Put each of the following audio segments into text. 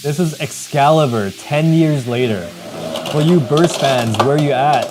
This is Excalibur 10 years later. For you Burst fans, where are you at?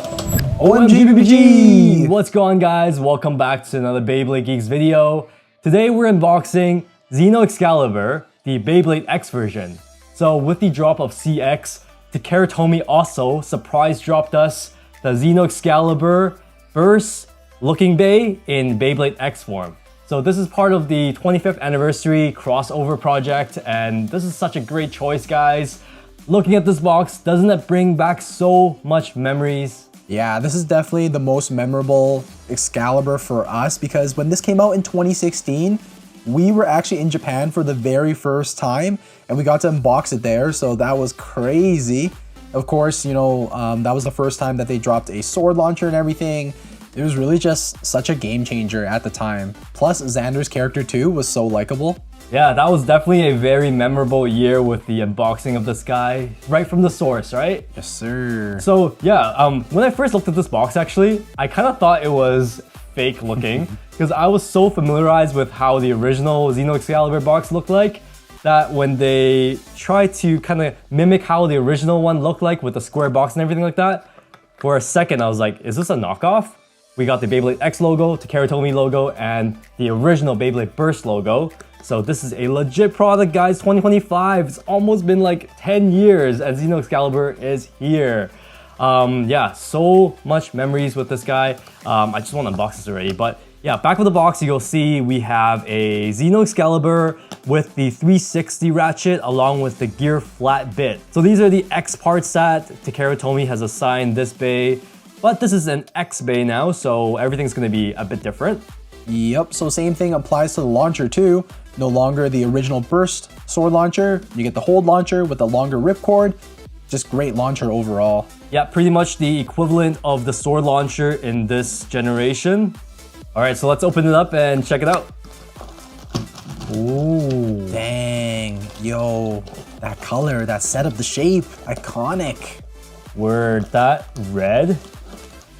OMG BBG! What's going on, guys? Welcome back to another BeybladeGeeks video. Today we're unboxing Xeno Xcalibur, the Beyblade X version. So with the drop of CX, Takara Tomy also surprise dropped us the Xeno Xcalibur Burst Bey in Beyblade X form. So this is part of the 25th anniversary crossover project, and this is such a great choice, guys. Looking at this box, doesn't it bring back so much memories? Yeah, this is definitely the most memorable Excalibur for us because when this came out in 2016, we were actually in Japan for the very first time and we got to unbox it there, so that was crazy. Of course, you know, that was the first time that they dropped a sword launcher and everything. It was really just such a game changer at the time. Plus, Xander's character too was so likable. Yeah, that was definitely a very memorable year with the unboxing of this guy, right from the source, right? Yes, sir. So yeah, when I first looked at this box, actually, I kind of thought it was fake looking because I was so familiarized with how the original Xeno Xcalibur box looked like that when they tried to kind of mimic how the original one looked like with the square box and everything like that, for a second I was like, is this a knockoff? We got the Beyblade X logo, Takara Tomy logo, and the original Beyblade Burst logo. So this is a legit product, guys. 2025. It's almost been like 10 years and Xeno Xcalibur is here. Yeah, so much memories with this guy. I just want to unbox this already, but yeah, back of the box, you'll see we have a Xeno Xcalibur with the 360 ratchet along with the gear flat bit. So these are the X parts that Takara Tomy has assigned this Bey. But this is an X Bey now, so everything's gonna be a bit different. Yep, so same thing applies to the launcher too. No longer the original Burst sword launcher. You get the hold launcher with the longer ripcord. Just great launcher overall. Yeah, pretty much the equivalent of the sword launcher in this generation. All right, so let's open it up and check it out. Ooh. Dang, yo, that color, that setup, the shape, iconic. Word, that red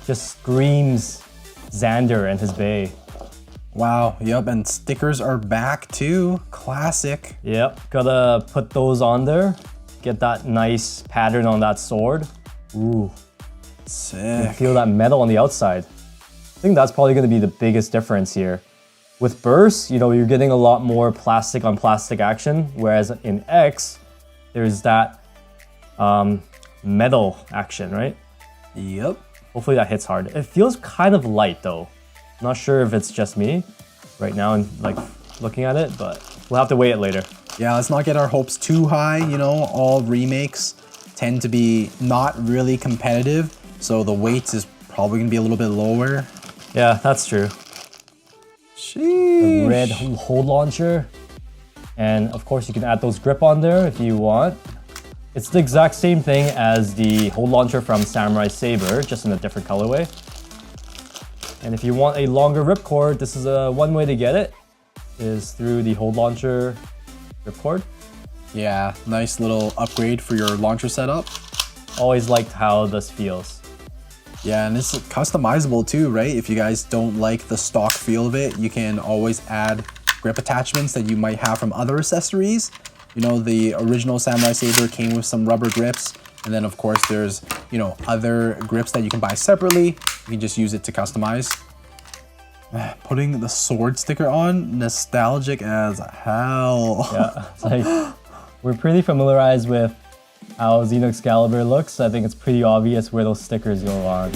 just screams Xander and his Bey. Wow, yep, and stickers are back too. Classic. Yep, gotta put those on there. Get that nice pattern on that sword. Ooh. Sick. You feel that metal on the outside. I think that's probably gonna be the biggest difference here. With Burst, you know, you're getting a lot more plastic on plastic action, whereas in X, there's that metal action, right? Yep. Hopefully that hits hard. It feels kind of light though. I'm not sure if it's just me right now and like looking at it, but we'll have to weigh it later. Yeah, let's not get our hopes too high. You know, all remakes tend to be not really competitive, so the weight is probably gonna be a little bit lower. Yeah, that's true. Sheesh. The red hold launcher. And of course you can add those grip on there if you want. It's the exact same thing as the hold launcher from Samurai Saber, just in a different colorway. And if you want a longer ripcord, this is one way to get it, is through the hold launcher ripcord. Yeah, nice little upgrade for your launcher setup. Always liked how this feels. Yeah, and it's customizable too, right? If you guys don't like the stock feel of it, you can always add grip attachments that you might have from other accessories. You know, the original Samurai Saber came with some rubber grips. And then of course there's, you know, other grips that you can buy separately. You can just use it to customize. Putting the sword sticker on, nostalgic as hell. Yeah, it's like, we're pretty familiarized with how Xeno Xcalibur looks. So I think it's pretty obvious where those stickers go on.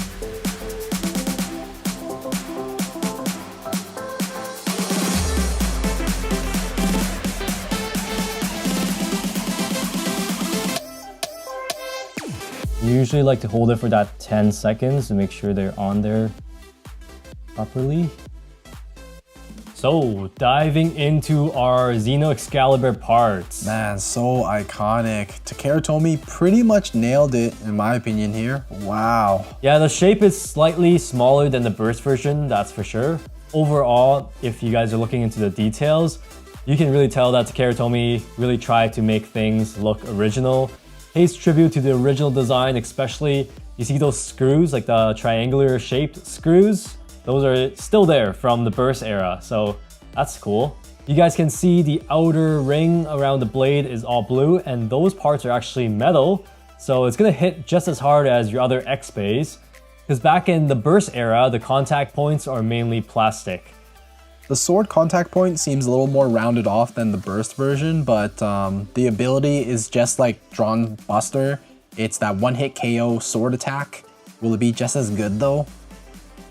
You usually like to hold it for that 10 seconds to make sure they're on there properly. So, diving into our Xeno Xcalibur parts. Man, so iconic. Takara Tomy pretty much nailed it in my opinion here. Wow. Yeah, the shape is slightly smaller than the Burst version, that's for sure. Overall, if you guys are looking into the details, you can really tell that Takara Tomy really tried to make things look original. Pays tribute to the original design, especially you see those screws, like the triangular shaped screws. Those are still there from the Burst era, so that's cool. You guys can see the outer ring around the blade is all blue, and those parts are actually metal, so it's gonna hit just as hard as your other X Beys. Because back in the Burst era, the contact points are mainly plastic. The sword contact point seems a little more rounded off than the Burst version, but the ability is just like Drawn Buster. It's that one-hit KO sword attack. Will it be just as good though?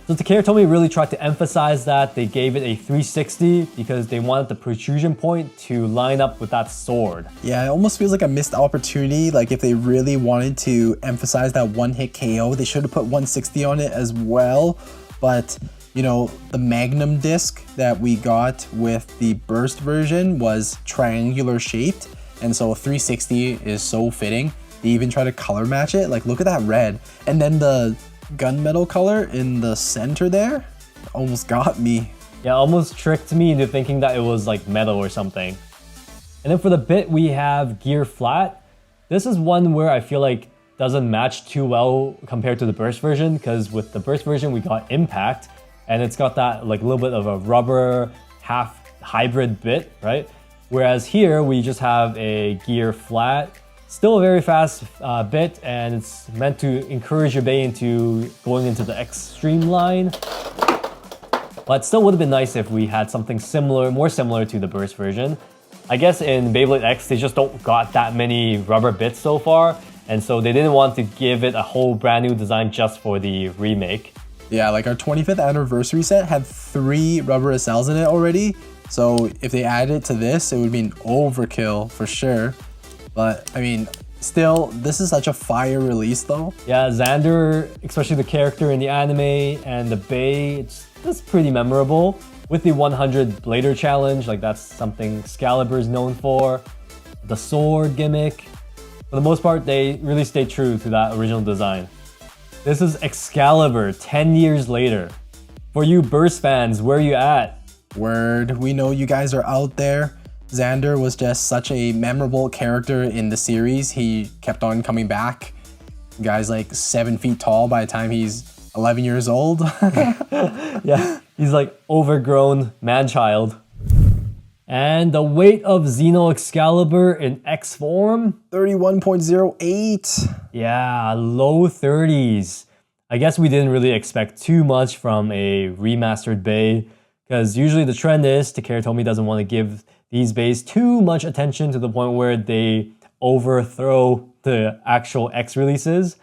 So Takara Tomy really tried to emphasize that. They gave it a 360 because they wanted the protrusion point to line up with that sword. Yeah, it almost feels like a missed opportunity. Like if they really wanted to emphasize that one-hit KO, they should have put 160 on it as well. But, you know, the Magnum disc that we got with the Burst version was triangular shaped, and so 360 is so fitting. They even try to color match it. Like, look at that red. And then the gunmetal color in the center there almost got me. Yeah, almost tricked me into thinking that it was like metal or something. And then for the bit, we have gear flat. This is one where I feel like doesn't match too well compared to the Burst version, because with the Burst version we got impact, and it's got that like little bit of a rubber half hybrid bit, right? Whereas here we just have a gear flat. Still a very fast bit, and it's meant to encourage your Bey into going into the extreme line. But still would have been nice if we had something similar, more similar to the Burst version. I guess in Beyblade X, they just don't got that many rubber bits so far, and so they didn't want to give it a whole brand new design just for the remake. Yeah, like our 25th anniversary set had 3 rubber accels in it already, so if they added it to this, it would be an overkill for sure. But, I mean, still, this is such a fire release though. Yeah, Xander, especially the character in the anime, and the Bey, it's pretty memorable. With the 100 Blader challenge, like that's something Xcalibur is known for. The sword gimmick. For the most part, they really stayed true to that original design. This is Xcalibur 10 years later. For you Burst fans, where are you at? Word, we know you guys are out there. Xander was just such a memorable character in the series. He kept on coming back. The guy's like 7 feet tall by the time he's 11 years old. Yeah, he's like overgrown man-child. And the weight of Xeno Xcalibur in X form? 31.08. Yeah, low 30s. I guess we didn't really expect too much from a remastered Bey, because usually the trend is Takara Tomy doesn't want to give these Beys too much attention to the point where they overthrow the actual X releases.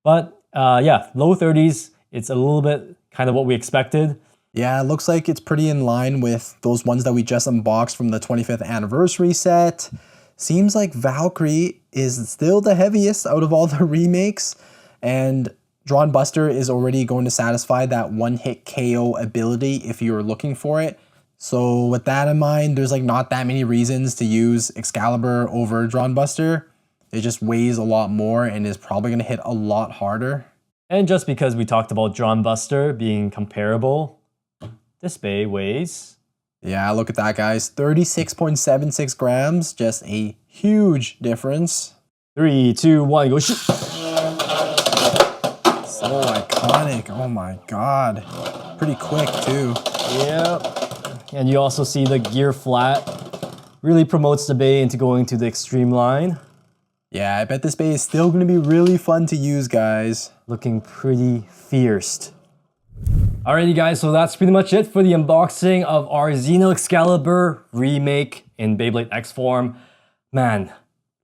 But yeah, low 30s, it's a little bit kind of what we expected. Yeah, it looks like it's pretty in line with those ones that we just unboxed from the 25th anniversary set. Seems like Valkyrie is still the heaviest out of all the remakes, and Drawn Buster is already going to satisfy that one-hit KO ability if you're looking for it. So with that in mind, there's like not that many reasons to use Xcalibur over Drawn Buster. It just weighs a lot more and is probably going to hit a lot harder. And just because we talked about Drawn Buster being comparable, this Bey weighs... Yeah, look at that, guys. 36.76 grams, just a huge difference. 3, 2, 1, go shoot! So iconic, oh my god. Pretty quick too. Yep. And you also see the gear flat. Really promotes the Bey into going to the extreme line. Yeah, I bet this Bey is still going to be really fun to use, guys. Looking pretty fierce. Alrighty guys, so that's pretty much it for the unboxing of our Xeno Xcalibur remake in Beyblade X form. Man,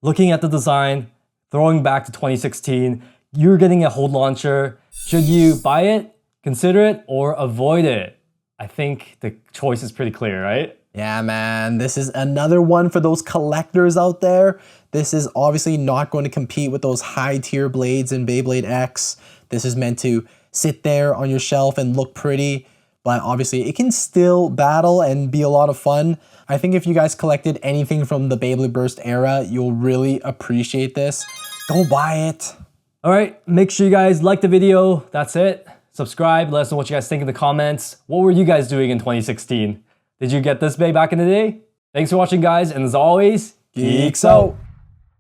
looking at the design, throwing back to 2016, you're getting a hold launcher. Should you buy it, consider it, or avoid it? I think the choice is pretty clear, right? Yeah, man, this is another one for those collectors out there. This is obviously not going to compete with those high tier blades in Beyblade X. This is meant to sit there on your shelf and look pretty, but obviously it can still battle and be a lot of fun. I think if you guys collected anything from the Beyblade Burst era, you'll really appreciate this. Go buy it. All right, make sure you guys like the video. That's it. Subscribe, let us know what you guys think in the comments. What were you guys doing in 2016? Did you get this Bey back in the day? Thanks for watching, guys, and as always, Geeks out!